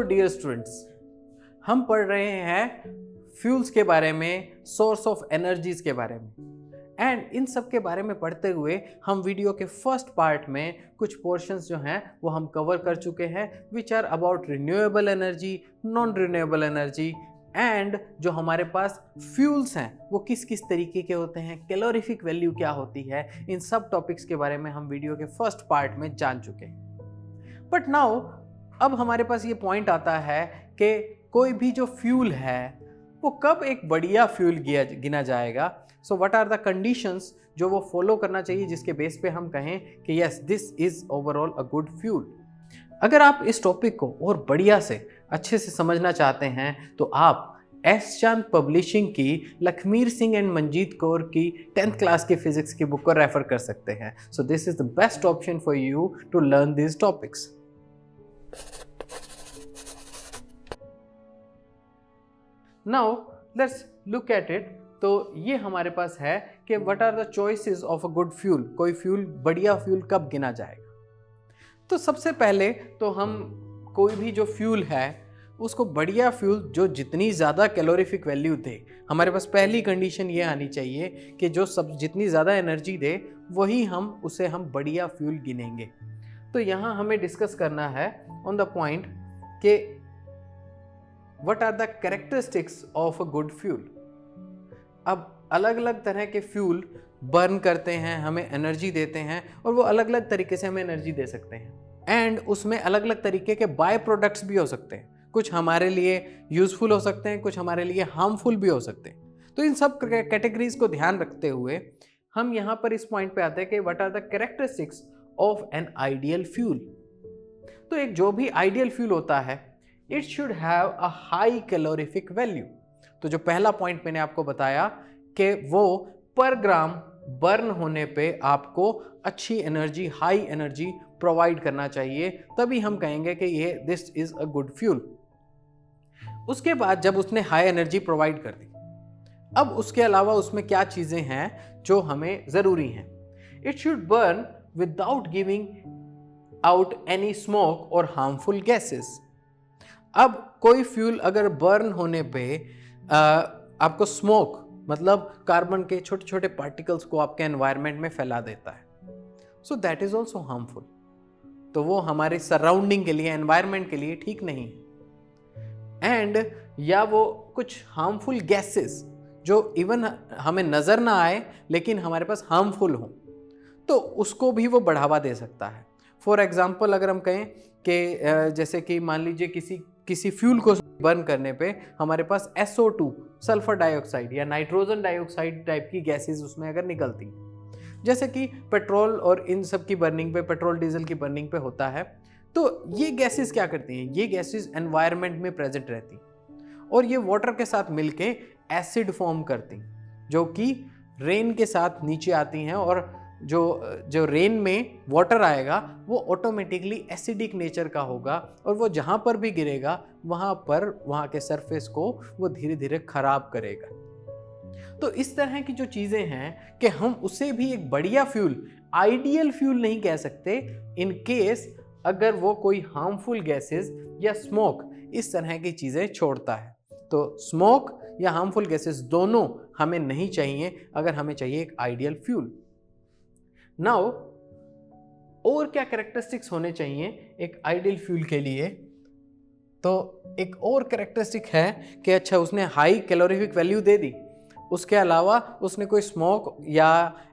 Dear students, हम पढ़ रहे हैं फ्यूल्स के बारे में, सोर्स ऑफ एनर्जीज के बारे में। एंड इन सब के बारे में पढ़ते हुए हम वीडियो के फर्स्ट पार्ट में कुछ पोर्शंस जो हैं वो हम कवर कर चुके हैं, which are about renewable energy, non renewable energy, and जो हमारे पास फ्यूल्स हैं वो किस किस तरीके के होते हैं, कैलोरीफिक वैल्यू क्या होती है। इन सब टॉपिक्स के बारे में हम वीडियो के फर्स्ट पार्ट में जान चुके हैं। बट नाउ अब हमारे पास ये पॉइंट आता है कि कोई भी जो फ्यूल है वो कब एक बढ़िया फ्यूल गिना जाएगा। So what are the conditions जो वो फॉलो करना चाहिए जिसके बेस पे हम कहें कि yes this is overall a good fuel. अगर आप इस टॉपिक को और बढ़िया से अच्छे से समझना चाहते हैं तो आप एस चांद पब्लिशिंग की लखमीर सिंह एंड मंजीत कौर की 10th क्लास की फिजिक्स की बुक को रेफर कर सकते हैं। So this is the best option for you to learn this topics. Now let's look at it. तो ये हमारे पास है कि what are the choices of a good fuel, कोई फ्यूल बढ़िया फ्यूल कब गिना जाएगा। तो सबसे पहले तो हम कोई भी जो फ्यूल है उसको बढ़िया फ्यूल जो जितनी ज़्यादा कैलोरीफिक वैल्यू दे, हमारे पास पहली कंडीशन ये आनी चाहिए कि जो सब जितनी ज़्यादा एनर्जी दे वही हम बढ़िया फ्यूल गिनेंगे। तो यहाँ हमें डिस्कस करना है ऑन द पॉइंट कि what are the characteristics of a good fuel. अब अलग अलग तरह के फ्यूल बर्न करते हैं, हमें एनर्जी देते हैं और वो अलग अलग तरीके से हमें एनर्जी दे सकते हैं। एंड उसमें अलग अलग तरीके के बाय प्रोडक्ट्स भी हो सकते हैं, कुछ हमारे लिए यूजफुल हो सकते हैं, कुछ हमारे लिए हार्मफुल भी हो सकते हैं। तो इन सब कैटेगरीज को ध्यान रखते हुए हम यहाँ पर इस पॉइंट पे आते हैं कि what are the characteristics of an ideal fuel. तो एक जो भी आइडियल फ्यूल होता है it should have a high calorific value. तो जो पहला पॉइंट मैंने आपको बताया कि वो पर ग्राम बर्न होने पे आपको अच्छी एनर्जी, हाई एनर्जी प्रोवाइड करना चाहिए, तभी हम कहेंगे कि ये this is a good fuel. उसके बाद जब उसने हाई एनर्जी प्रोवाइड कर दी, अब उसके अलावा उसमें क्या चीजें हैं जो हमें जरूरी हैं। It should burn without giving out any smoke और हार्मफुल गैसेस। अब कोई फ्यूल अगर बर्न होने पे आपको स्मोक मतलब कार्बन के छोटे छोटे पार्टिकल्स को आपके एनवायरनमेंट में फैला देता है, सो दैट इज ऑल्सो हार्मफुल। तो वो हमारे सराउंडिंग के लिए, एनवायरनमेंट के लिए ठीक नहीं है। एंड या वो कुछ हार्मफुल गैसेस जो इवन हमें नजर ना आए लेकिन हमारे पास हार्मफुल हो, तो उसको भी वो बढ़ावा दे सकता है। फॉर एग्जाम्पल अगर हम कहें कि जैसे कि मान लीजिए किसी फ्यूल को बर्न करने पे हमारे पास SO2 सल्फर डाइऑक्साइड या नाइट्रोजन डाइऑक्साइड टाइप की गैसेस उसमें अगर निकलती हैं, जैसे कि पेट्रोल और इन सब की बर्निंग पे, पेट्रोल डीजल की बर्निंग पे होता है, तो ये गैसेस क्या करती हैं, ये गैसेस एनवायरनमेंट में प्रेजेंट रहती और ये वाटर के साथ मिलके एसिड फॉर्म करती, जो कि रेन के साथ नीचे आती हैं और जो रेन में वाटर आएगा वो ऑटोमेटिकली एसिडिक नेचर का होगा और वो जहाँ पर भी गिरेगा वहाँ के सरफेस को वो धीरे धीरे खराब करेगा। तो इस तरह की जो चीज़ें हैं कि हम उसे भी एक बढ़िया फ्यूल, आइडियल फ्यूल नहीं कह सकते इन केस अगर वो कोई हार्मफुल गैसेस या स्मोक इस तरह की चीज़ें छोड़ता है। तो स्मोक या हार्मफुल गैसेस दोनों हमें नहीं चाहिए अगर हमें चाहिए एक आइडियल फ्यूल। नाउ और क्या कैरेक्टरिस्टिक्स होने चाहिए एक आइडियल फ्यूल के लिए। तो एक और कैरेक्टरिस्टिक है कि अच्छा उसने हाई कैलोरीफिक वैल्यू दे दी, उसके अलावा उसने कोई स्मोक या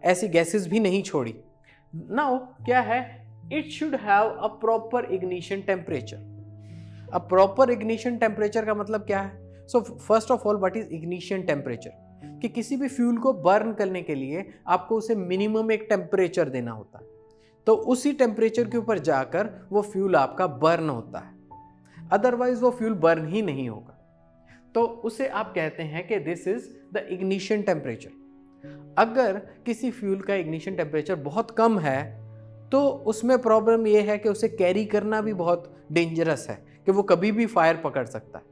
ऐसी गैसेस भी नहीं छोड़ी। नाउ क्या है, it should have a proper ignition temperature. अब प्रॉपर इग्निशन टेम्परेचर का मतलब क्या है? So first of all what is ignition temperature, कि किसी भी फ्यूल को बर्न करने के लिए आपको उसे मिनिमम एक टेम्परेचर देना होता है, तो उसी टेम्परेचर के ऊपर जाकर वो फ्यूल आपका बर्न होता है, अदरवाइज वो फ्यूल बर्न ही नहीं होगा। तो उसे आप कहते हैं कि this is the ignition temperature. अगर किसी फ्यूल का इग्निशन टेम्परेचर बहुत कम है तो उसमें प्रॉब्लम ये है कि उसे कैरी करना भी बहुत डेंजरस है कि वो कभी भी फायर पकड़ सकता है।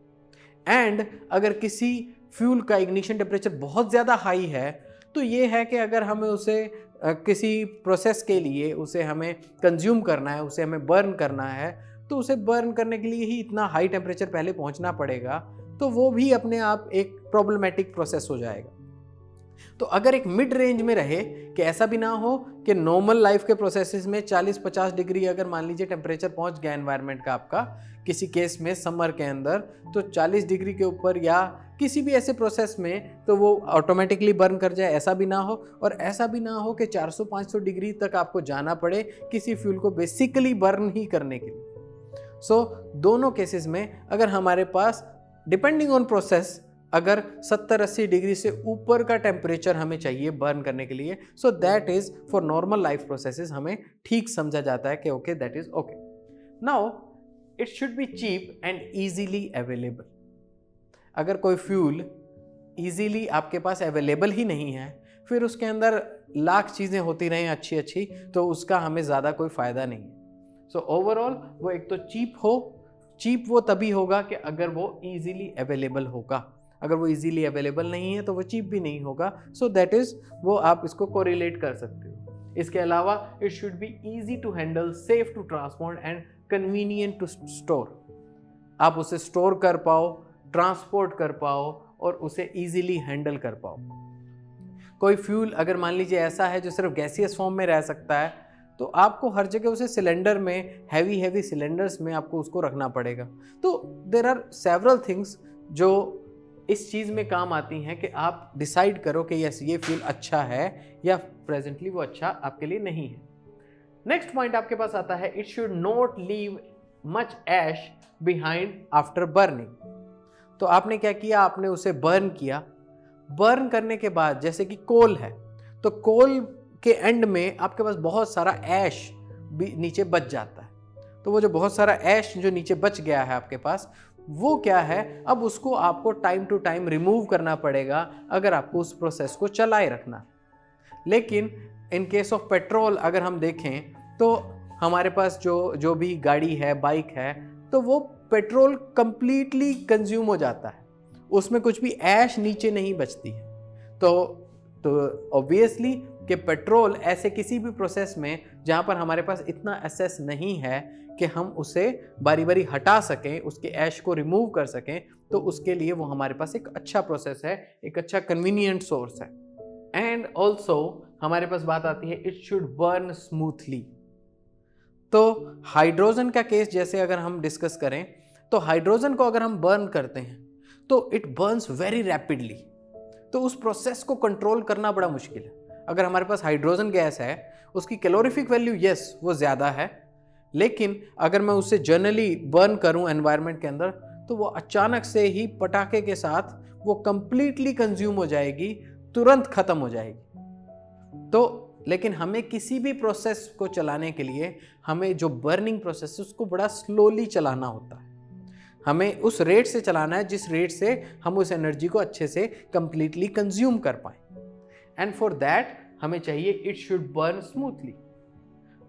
एंड अगर किसी फ्यूल का इग्निशन टेम्परेचर बहुत ज़्यादा हाई है तो ये है कि अगर हमें उसे किसी प्रोसेस के लिए उसे हमें कंज्यूम करना है, उसे हमें बर्न करना है, तो उसे बर्न करने के लिए ही इतना हाई टेम्परेचर पहले पहुंचना पड़ेगा, तो वो भी अपने आप एक प्रॉब्लमेटिक प्रोसेस हो जाएगा। तो अगर एक मिड रेंज में रहे कि ऐसा भी ना हो कि नॉर्मल लाइफ के प्रोसेसेस में 40-50 डिग्री अगर मान लीजिए टेम्परेचर पहुंच गया एनवायरनमेंट का आपका किसी केस में समर के अंदर, तो 40 डिग्री के ऊपर या किसी भी ऐसे प्रोसेस में तो वो ऑटोमेटिकली बर्न कर जाए, ऐसा भी ना हो। और ऐसा भी ना हो कि 400-500 डिग्री तक आपको जाना पड़े किसी फ्यूल को बेसिकली बर्न ही करने के लिए। सो दोनों केसेस में अगर हमारे पास डिपेंडिंग ऑन प्रोसेस अगर 70-80 डिग्री से ऊपर का टेम्परेचर हमें चाहिए बर्न करने के लिए, so that is for normal life processes हमें ठीक समझा जाता है कि okay that is okay. Now it should be cheap and easily available. अगर कोई फ्यूल इजीली आपके पास अवेलेबल ही नहीं है, फिर उसके अंदर लाख चीज़ें होती रहें अच्छी अच्छी, तो उसका हमें ज़्यादा कोई फ़ायदा नहीं है। सो ओवरऑल वो एक तो चीप वो तभी होगा कि अगर वो इजीली अवेलेबल होगा। अगर वो इजीली अवेलेबल नहीं है तो वो चीप भी नहीं होगा। सो दैट इज़ वो आप इसको कोरिलेट कर सकते हो। इसके अलावा it should be easy to handle, safe to transport and convenient to store. आप उसे स्टोर कर पाओ, ट्रांसपोर्ट कर पाओ और उसे ईजिली हैंडल कर पाओ। कोई फ्यूल अगर मान लीजिए ऐसा है जो सिर्फ गैसियस फॉर्म में रह सकता है, तो आपको हर जगह उसे सिलेंडर में, हैवी सिलेंडर्स में आपको उसको रखना पड़ेगा। तो देयर आर सेवरल थिंग्स जो इस चीज़ में काम आती हैं कि आप डिसाइड करो कि यस ये फ्यूल अच्छा है या प्रेजेंटली वो अच्छा आपके लिए नहीं है। नेक्स्ट पॉइंट आपके पास आता है, it should not leave much ash behind after burning. तो आपने क्या किया, आपने उसे बर्न किया। बर्न करने के बाद जैसे कि कोल है, तो कोल के एंड में आपके पास बहुत सारा ऐश भी नीचे बच जाता है। तो वो जो बहुत सारा ऐश जो नीचे बच गया है आपके पास, वो क्या है, अब उसको आपको टाइम टू टाइम रिमूव करना पड़ेगा अगर आपको उस प्रोसेस को चलाए रखना। लेकिन इन केस ऑफ पेट्रोल अगर हम देखें तो हमारे पास जो भी गाड़ी है, बाइक है, तो वो पेट्रोल कंप्लीटली कंज्यूम हो जाता है, उसमें कुछ भी ऐश नीचे नहीं बचती है। तो ऑब्वियसली कि पेट्रोल ऐसे किसी भी प्रोसेस में जहाँ पर हमारे पास इतना एसेस नहीं है कि हम उसे बारी बारी हटा सकें, उसके ऐश को रिमूव कर सकें, तो उसके लिए वो हमारे पास एक अच्छा प्रोसेस है, एक अच्छा कन्वीनियंट सोर्स है। एंड ऑल्सो हमारे पास बात आती है, इट शुड बर्न स्मूथली। तो हाइड्रोजन का केस जैसे अगर हम डिस्कस करें, तो हाइड्रोजन को अगर हम बर्न करते हैं तो इट बर्न्स वेरी रैपिडली। तो उस प्रोसेस को कंट्रोल करना बड़ा मुश्किल है। अगर हमारे पास हाइड्रोजन गैस है, उसकी कैलोरीफिक वैल्यू यस वो ज़्यादा है, लेकिन अगर मैं उसे जनरली बर्न करूं एनवायरनमेंट के अंदर, तो वो अचानक से ही पटाखे के साथ वो कंप्लीटली कंज्यूम हो जाएगी, तुरंत ख़त्म हो जाएगी। तो लेकिन हमें किसी भी प्रोसेस को चलाने के लिए हमें जो बर्निंग प्रोसेस है उसको बड़ा स्लोली चलाना होता है। हमें उस रेट से चलाना है जिस रेट से हम उस एनर्जी को अच्छे से कंप्लीटली कंज्यूम कर पाएं। एंड फॉर दैट हमें चाहिए इट शुड बर्न स्मूथली।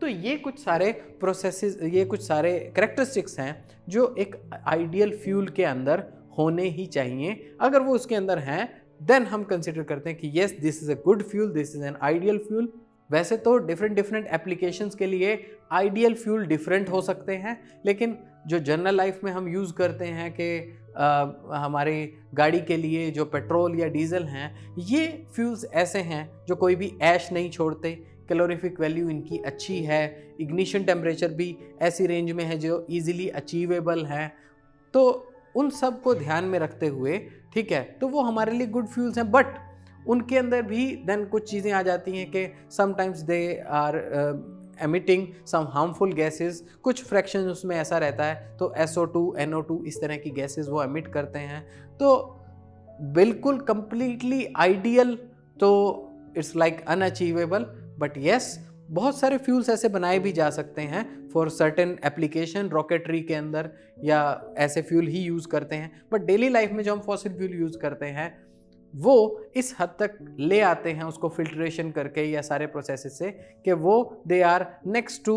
तो ये कुछ सारे प्रोसेसेस, ये कुछ सारे कैरेक्टरिस्टिक्स हैं जो एक आइडियल फ्यूल के अंदर होने ही चाहिए। अगर वो उसके अंदर हैं, देन हम कंसिडर करते हैं कि yes this is a good fuel, this is an ideal fuel. वैसे तो डिफरेंट एप्लीकेशंस के लिए आइडियल फ्यूल डिफरेंट हो सकते हैं, लेकिन जो जनरल लाइफ में हम यूज़ करते हैं कि हमारी गाड़ी के लिए जो पेट्रोल या डीजल हैं, ये फ्यूल्स ऐसे हैं जो कोई भी ऐश नहीं छोड़ते, कैलोरीफिक वैल्यू इनकी अच्छी है, इग्निशन टेम्परेचर भी ऐसी रेंज में है जो इजीली अचीवेबल है। तो उन सब को ध्यान में रखते हुए, ठीक है, तो वो हमारे लिए गुड फ्यूल्स हैं। बट उनके अंदर भी देन कुछ चीज़ें आ जाती हैं कि sometimes they are emitting some harmful gases, कुछ फ्रैक्शन उसमें ऐसा रहता है, तो SO2, NO2 इस तरह की गैसेस वो एमिट करते हैं। तो बिल्कुल कंप्लीटली आइडियल तो it's like unachievable, but yes बहुत सारे फ्यूल्स ऐसे बनाए भी जा सकते हैं फॉर सर्टेन एप्लीकेशन, रॉकेटरी के अंदर या ऐसे फ्यूल ही यूज़ करते हैं। बट डेली लाइफ में जो हम फॉसिल फ्यूल यूज़ करते हैं वो इस हद तक ले आते हैं उसको फिल्ट्रेशन करके या सारे प्रोसेसेस से कि वो they are next to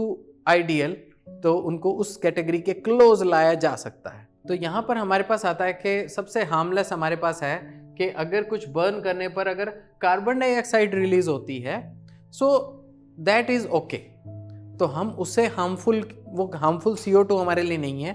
ideal, तो उनको उस कैटेगरी के क्लोज लाया जा सकता है। तो यहाँ पर हमारे पास आता है कि सबसे हार्मलेस हमारे पास है कि अगर कुछ बर्न करने पर अगर कार्बन डाइऑक्साइड रिलीज होती है, सो दैट इज़ ओके। तो हम उससे वो हार्मफुल CO2 हमारे लिए नहीं है।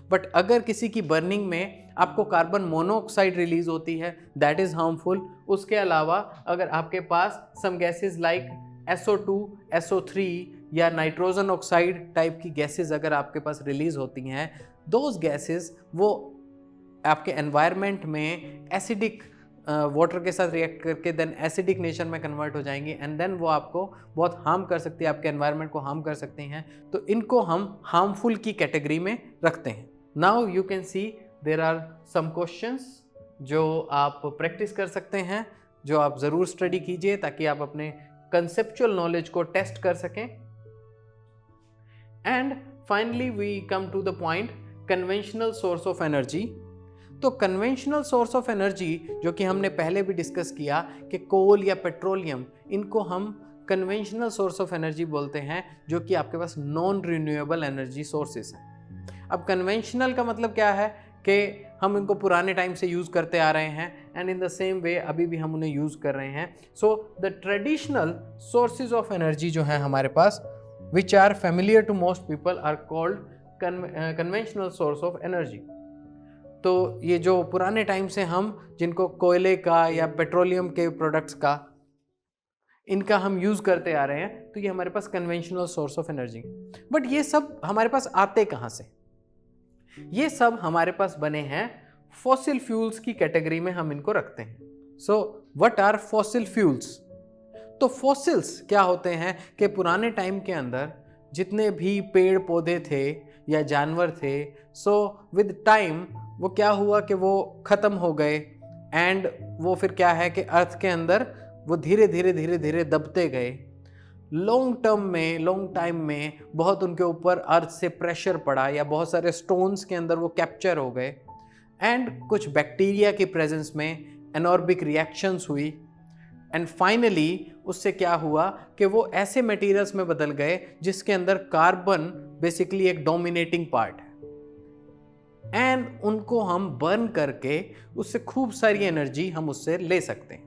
बट अगर किसी की बर्निंग में आपको कार्बन मोनोऑक्साइड रिलीज होती है, दैट इज हार्मफुल। उसके अलावा अगर आपके पास सम गैसेस लाइक SO2, SO3 या नाइट्रोजन ऑक्साइड टाइप की गैसेस अगर आपके पास रिलीज होती हैं, दोज गैसेस वो आपके एनवायरनमेंट में एसिडिक वाटर के साथ रिएक्ट करके देन एसिडिक नेचर में कन्वर्ट हो जाएंगी एंड देन वो आपको बहुत हार्म कर सकती है, आपके एनवायरनमेंट को हार्म कर सकते हैं। तो इनको हम हार्मफुल की कैटेगरी में रखते हैं। Now you can see there are some questions जो आप प्रैक्टिस कर सकते हैं, जो आप ज़रूर स्टडी कीजिए ताकि आप अपने कंसेप्चुअल नॉलेज को टेस्ट कर सकें। And finally we come to the point conventional source of energy. तो कन्वेंशनल सोर्स ऑफ एनर्जी जो कि हमने पहले भी डिस्कस किया कि कोल या पेट्रोलियम, इनको हम कन्वेंशनल सोर्स ऑफ एनर्जी बोलते हैं, जो कि आपके पास नॉन रिन्यूएबल एनर्जी सोर्सेस हैं। अब कन्वेंशनल का मतलब क्या है कि हम इनको पुराने टाइम से यूज़ करते आ रहे हैं and in the same way अभी भी हम उन्हें यूज़ कर रहे हैं। So the traditional sources of energy जो है हमारे पास, which are familiar to most people, are called conventional source of energy. तो ये जो पुराने टाइम से हम जिनको कोयले का या पेट्रोलियम के प्रोडक्ट्स का इनका हम यूज़ करते आ रहे हैं, तो ये हमारे पास conventional source of energy. But ये सब हमारे पास आते कहाँ से? ये सब हमारे पास बने हैं फॉसिल फ्यूल्स की कैटेगरी में, हम इनको रखते हैं। So what are fossil fuels? तो फॉसिल्स क्या होते हैं कि पुराने टाइम के अंदर जितने भी पेड़ पौधे थे या जानवर थे, सो विद टाइम वो क्या हुआ कि वो ख़त्म हो गए एंड वो फिर क्या है कि अर्थ के अंदर वो धीरे धीरे दबते गए। लॉन्ग टाइम में बहुत उनके ऊपर अर्थ से प्रेशर पड़ा या बहुत सारे स्टोन्स के अंदर वो कैप्चर हो गए एंड कुछ बैक्टीरिया की प्रेजेंस में एनॉर्बिक रिएक्शंस हुई एंड फाइनली उससे क्या हुआ कि वो ऐसे मटेरियल्स में बदल गए जिसके अंदर कार्बन बेसिकली एक डोमिनेटिंग पार्ट है एंड उनको हम बर्न करके उससे खूब सारी एनर्जी हम उससे ले सकते हैं।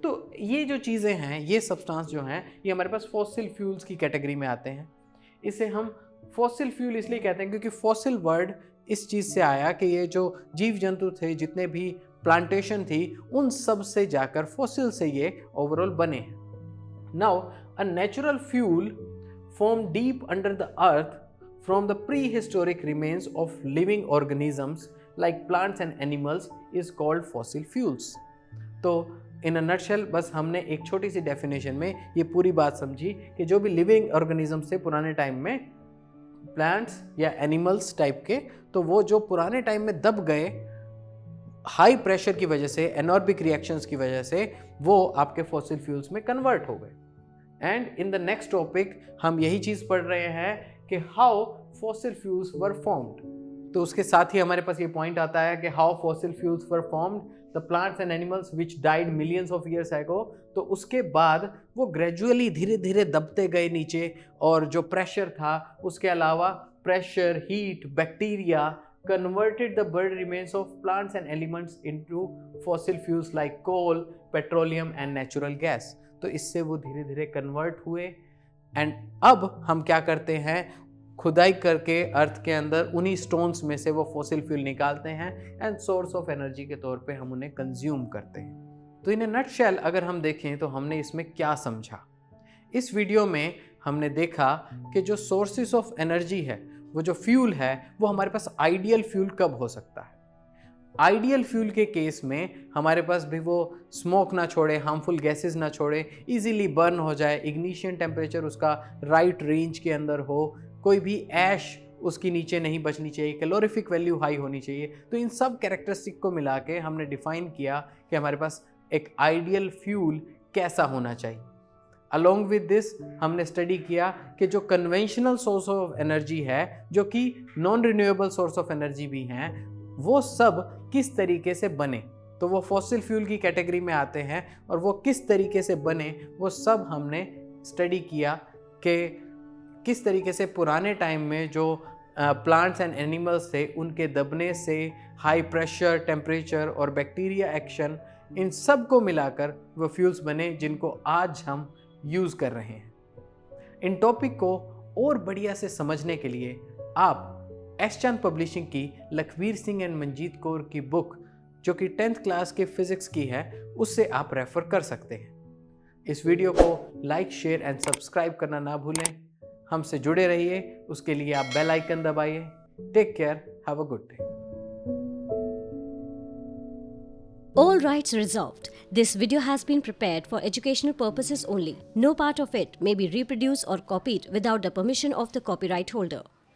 तो ये जो चीज़ें हैं, ये सब्सटेंस जो हैं, ये हमारे पास फॉसिल फ्यूल्स की कैटेगरी में आते हैं। इसे हम फॉसिल फ्यूल इसलिए कहते हैं क्योंकि फॉसिल वर्ड इस चीज़ से आया कि ये जो जीव जंतु थे, जितने भी प्लांटेशन थी, उन सब से जाकर फॉसिल से ये ओवरऑल बने हैं। Now a natural fuel form deep under the earth from the prehistoric remains of living organisms like plants and animals is called fossil fuels। तो इन अ नटशेल बस हमने एक छोटी सी डेफिनेशन में ये पूरी बात समझी कि जो भी लिविंग ऑर्गेनिज्म थे पुराने टाइम में, प्लांट्स या एनिमल्स टाइप के, तो वो जो पुराने टाइम में दब गए हाई प्रेशर की वजह से, एनॉर्बिक रिएक्शंस की वजह से, वो आपके फॉसिल फ्यूल्स में कन्वर्ट हो गए। And in the next topic हम यही चीज़ पढ़ रहे हैं कि how fossil fuels were formed. तो उसके साथ ही हमारे पास ये पॉइंट आता है कि how fossil fuels were formed, the plants and animals which died millions of years ago. तो उसके बाद वो ग्रेजुअली धीरे धीरे दबते गए नीचे, और जो प्रेशर था उसके अलावा pressure, heat, bacteria converted the buried remains of plants and elements into fossil fuels like coal, petroleum and natural gas। तो इससे वो धीरे धीरे कन्वर्ट हुए एंड अब हम क्या करते हैं, खुदाई करके अर्थ के अंदर उन्हीं स्टोन्स में से वो फॉसिल फ्यूल निकालते हैं एंड सोर्स ऑफ एनर्जी के तौर पे हम उन्हें कंज्यूम करते हैं। तो इन अ नटशेल अगर हम देखें तो हमने इसमें क्या समझा। इस वीडियो में हमने देखा कि जो सोर्सेस ऑफ एनर्जी है, वो जो फ्यूल है, वो हमारे पास आइडियल फ्यूल कब हो सकता है। आइडियल फ्यूल के केस में हमारे पास भी वो स्मोक ना छोड़े, हार्मफुल गैसेस ना छोड़े, इजीली बर्न हो जाए, इग्निशन टेम्परेचर उसका राइट रेंज के अंदर हो, कोई भी ऐश उसकी नीचे नहीं बचनी चाहिए, कैलोरीफिक वैल्यू हाई होनी चाहिए। तो इन सब कैरेक्टरिस्टिक को मिला के हमने डिफाइन किया कि हमारे पास एक आइडियल फ्यूल कैसा होना चाहिए। अलॉन्ग विद दिस हमने स्टडी किया कि जो कन्वेंशनल सोर्स ऑफ एनर्जी है, जो कि non renewable source of energy भी हैं, वो सब किस तरीके से बने। तो वो फॉसिल फ्यूल की कैटेगरी में आते हैं, और वो किस तरीके से बने वो सब हमने स्टडी किया कि किस तरीके से पुराने टाइम में जो प्लांट्स एंड एनिमल्स थे, उनके दबने से, हाई प्रेशर, टेम्परेचर और बैक्टीरिया एक्शन, इन सब को मिलाकर वो फ्यूल्स बने जिनको आज हम यूज़ कर रहे हैं। इन टॉपिक को और बढ़िया से समझने के लिए आप एस चंद पब्लिशिंग की लखवीर सिंह एंड मंजीत कौर की बुक जो कि 10th क्लास के फिजिक्स की है उससे आप रेफर कर सकते हैं। इस वीडियो को लाइक, शेयर एंड सब्सक्राइब करना ना भूलें। हमसे जुड़े रहिए, उसके लिए आप बेल आइकन दबाइए। Take care, have a good day. All rights reserved. This video has been prepared for educational purposes only. No part of it may be reproduced or copied without the permission of the copyright holder.